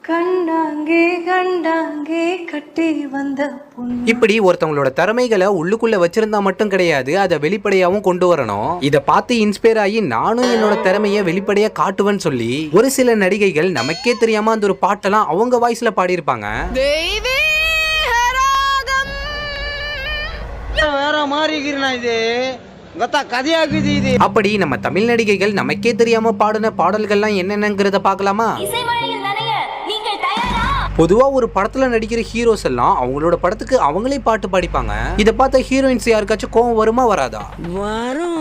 கண்டாங்கே கண்டாங்கே கட்டி வந்த இப்படி ஒருத்தவங்களோட திறமைகளை உள்ளுக்குள்ள வச்சிருந்தா மட்டும் கிடையாது, அதை வெளிப்படையாவும் கொண்டு வரணும். இதை பார்த்து இன்ஸ்பயர் ஆகி நானும் என்னோட திறமையை வெளிப்படையா காட்டுவேன்னு சொல்லி ஒரு சில நடிகைகள் நமக்கே தெரியாம அந்த ஒரு பாட்டெல்லாம் அவங்க வாய்ஸ்ல பாடியிருப்பாங்க. அப்படி நம்ம தமிழ் நடிகைகள் நமக்கே தெரியாம பாடின பாடல்கள்லாம் என்னென்னங்கிறத பார்க்கலாமா? பொதுவா ஒரு படத்துல நடிக்கிற ஹீரோஸ் எல்லாம் அவங்களோட படத்துக்கு அவங்களே பாட்டு பாடிப்பாங்க. இதை பார்த்த ஹீரோயின்ஸ் யாருக்காச்சும் கோவம் வருமா வராதா? வரும்.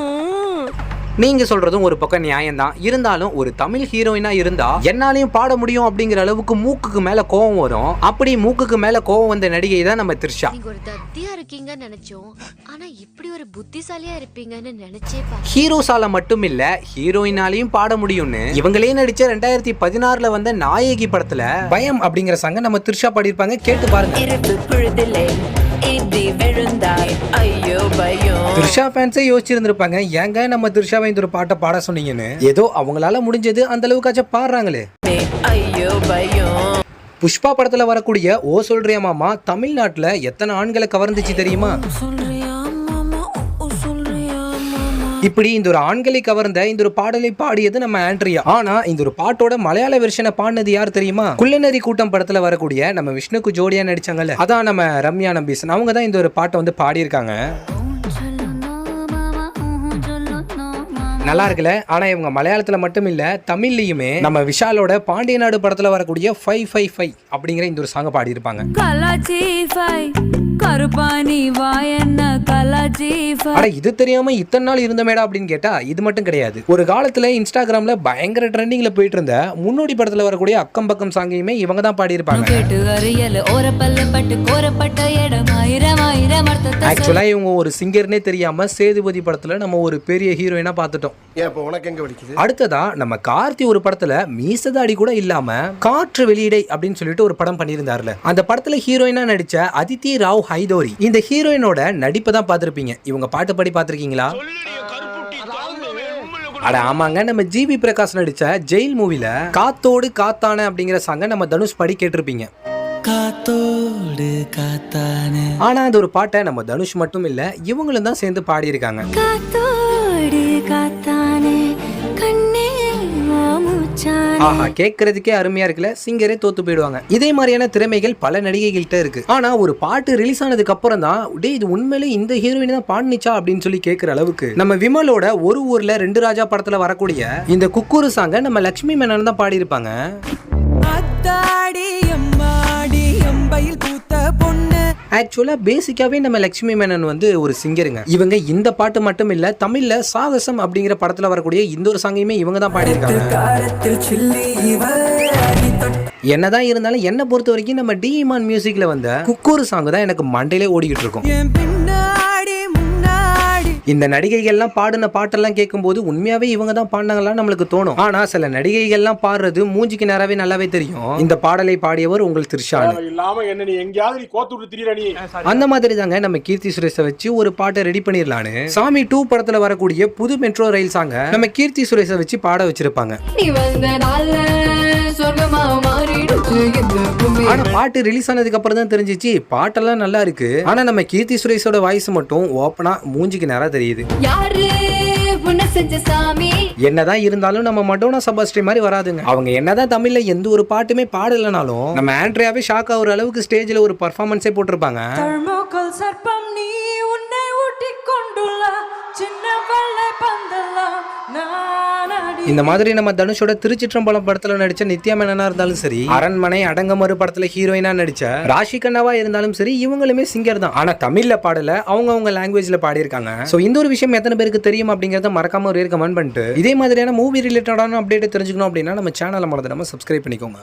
நீங்க சொல்றதும் ஒரு பக்கம் நியாயம்தான். இருந்தாலும் ஒரு தமிழ் ஹீரோயினா இருந்தா என்னாலையும் பாட முடியும் அப்படிங்கிற அளவுக்கு மூக்குக்கு மேல கோவம் வரும். அப்படி மூக்குக்கு மேல கோவம் வந்த நடிகை தான் நம்ம த்ரிஷா. நீங்க ஒரு தத்தியா இருக்கீங்க நினைச்சோம், ஆனா இப்படி ஒரு புத்திசாலியா இருப்பீங்கன்னு நினைச்சே பாரு. ஹீரோஸால மட்டும் இல்ல ஹீரோயினாலையும் பாட முடியும்னு இவங்களே நடிச்ச 2016 வந்த நாயகி படத்துல பயம் அப்படிங்கிற சாங்க நம்ம த்ரிஷா பாடியிருப்பாங்க. கேட்டு பாருங்க. த்ரிஷா ஃபேன்ஸே யோசிச்சிருந்திருப்பாங்க, ஏங்க நம்ம த்ரிஷாவை இந்த ஒரு பாட்டை பாட சொன்னீங்கன்னு. ஏதோ அவங்களால முடிஞ்சது அந்த அளவுக்காச்சும் பாடுறாங்களே. புஷ்பா படத்துல வரக்கூடிய ஓ சொல்றியா மாமா தமிழ்நாட்டுல எத்தனை ஆண்களை கவர்ந்துச்சு தெரியுமா? இப்படி இந்த ஒரு ஆண்களை கவர்ந்த இந்த ஒரு பாடலை பாடியது நம்ம ஆண்ட்ரியா. ஆனா இந்த ஒரு பாட்டோட மலையாள வெர்ஷனை பாடினது யார் தெரியுமா? குள்ளநரி கூட்டம் படத்துல வரக்கூடிய நம்ம விஷ்ணுக்கு ஜோடியா நடிச்சாங்கல்ல, அதான் நம்ம ரம்யா நம்பீசன். அவங்க தான் இந்த ஒரு பாட்டை வந்து பாடியிருக்காங்க. நல்லா இருக்குல்ல? ஆனா இவங்க மலையாளத்துல மட்டும் இல்ல தமிழ்லயுமே நம்ம விஷாலோட பாண்டிய நாடு படத்துல வரக்கூடிய 555 அப்படிங்கிற இந்த ஒரு சாங்க பாடி இருப்பாங்க. அட இது தெரியாம இத்தனை நாள் இருந்த மேடா அப்படின்னு கேட்டா இது மட்டும் கிடையாது. ஒரு காலத்துல இன்ஸ்டாகிராம்ல பயங்கர ட்ரெண்டிங்ல போயிட்டு இருந்த முன்னோடி படத்துல வரக்கூடிய அக்கம் பக்கம் சாங்கையுமே இவங்க தான் பாடி இருப்பாங்க. ஆக்சுவலா இவங்க ஒரு சிங்கர்னே தெரியாம சேதுபதி படத்துல நம்ம ஒரு பெரிய ஹீரோயினா பார்த்துட்டோம். அடுத்ததா நம்ம கார்த்தி ஒரு படத்துல மீசதாடி கூட இல்லாம காற்று வெளியிடை அப்படின்னு சொல்லிட்டு ஒரு படம் பண்ணியிருந்தாருல, அந்த படத்துல ஹீரோயினா நடிச்ச அதித்தி ராவ் ஹைதோரி. இந்த ஹீரோயினோட நடிப்பை தான் பார்த்திருப்பீங்க. இவங்க பாட்டு பாடி பார்த்திருக்கீங்களா? அட ஆமாங்க, நம்ம ஜிவி பிரகாஷ் நடிச்ச ஜெயில் மூவில காத்தோடு காத்தான அப்படிங்கிற சாங்க நம்ம தனுஷ் பாடி கேட்டிருப்பீங்க. ஆனா அந்த ஒரு பாட்டை நம்ம தனுஷ் மட்டும் இல்ல இவங்களும் தான் சேர்ந்து பாடி இருக்காங்க. ஆஹா, கேட்கறதுக்கே அருமையா இருக்குல்ல? சிங்கரே தோத்து போயிடுவாங்க. இதே மாதிரியான திறமைகள் பல நடிகைகள்கிட்ட இருக்கு. ஆனா ஒரு பாட்டு ரிலீஸ் ஆனதுக்கு அப்புறம் தான் இது உண்மையிலே இந்த ஹீரோயின் தான் பாடிச்சா அப்படின்னு சொல்லி கேட்கிற அளவுக்கு நம்ம விமலோட ஒரு ஊர்ல ரெண்டு ராஜா படத்துல வரக்கூடிய இந்த குக்கூரு சாங்க நம்ம லட்சுமி மேனன் தான் பாடி இருப்பாங்க. ஆக்சுவலா பேசிக்காவே நம்ம லட்சுமி மேனன் வந்து ஒரு சிங்கருங்க. இவங்க இந்த பாட்டு மட்டும் இல்ல தமிழ்ல சாகசம் அப்படிங்கிற படத்துல வரக்கூடிய இந்த ஒரு சாங்கையுமே இவங்க தான் பாடியிருக்காங்க. என்னதான் இருந்தாலும் என்ன பொறுத்த வரைக்கும் நம்ம டி இமான் மியூசிக்ல வந்த குக்கூரு சாங் தான் எனக்கு மண்டையிலே ஓடிக்கிட்டு இருக்கும். இந்த நடிகைகள்லாம் பாடின பாட்டெல்லாம் கேட்கும்போது உண்மையாவே இவங்க தான் பாடினாங்களா நம்மளுக்கு தோணும். ஆனா சில நடிகைகள்லாம் பாடுறது மூஞ்சிக்கு நேராவே நல்லாவே தெரியும் இந்த பாடலை பாடியவர் உங்கள் த்ரிஷா. அந்த மாதிரி தாங்க நம்ம கீர்த்தி சுரேஷை வச்சு ஒரு பாட்டை ரெடி பண்ணிடலான்னு சாமி 2 படத்துல வரக்கூடிய புது மெட்ரோ ரயில் சாங்க நம்ம கீர்த்தி சுரேஷை வச்சு பாட வச்சிருப்பாங்க. ஆனா பாட்டு ரிலீஸ் ஆனதுக்கு அப்புறம் தான் தெரிஞ்சிச்சு பாட்டெல்லாம் நல்லா இருக்கு. ஆனா நம்ம கீர்த்தி சுரேஷோட வாய்ஸ் மட்டும் ஓப்பனா மூஞ்சிக்கு நேரா தெரியுது. என்னதான் இருந்தாலும் நம்ம மடோனா சபாஸ்ட்ரி மாதிரி வராதுங்க. அவங்க என்னதான் தமிழ்ல எந்த ஒரு பாட்டுமே பாடலனாலும் நம்ம ஆண்ட்ரியாவே ஷாக் ஆகுற அளவுக்கு ஸ்டேஜ்ல ஒரு பெர்ஃபார்மன்ஸே போட்டிருப்பாங்க. இந்த மாதிரி நம்ம தனுஷோட திருச்சிற்றம்பலம் படத்துல நடிச்ச நித்யா மேனனா இருந்தாலும் சரி, அரண்மனை அடங்கமறு படத்துல ஹீரோயினா நடிச்ச ராஷி கண்ணாவா இருந்தாலும் சரி, இவங்களுமே சிங்கர் தான். ஆனா தமிழ்ல பாடல அவங்க லாங்குவேஜ்ல பாடி இருக்காங்க. சோ இந்த ஒரு விஷயம் எத்தனை பேருக்கு தெரியும் அப்படிங்கறத மறக்காம ஒரு கமெண்ட் பண்ணிட்டு இதே மாதிரியான மூவி ரிலேட்டடான அப்டேட் தெரிஞ்சுக்கணும் அப்படின்னா நம்ம சேனலை மறந்துடாம சப்ஸ்கிரைப் பண்ணிக்கோங்க.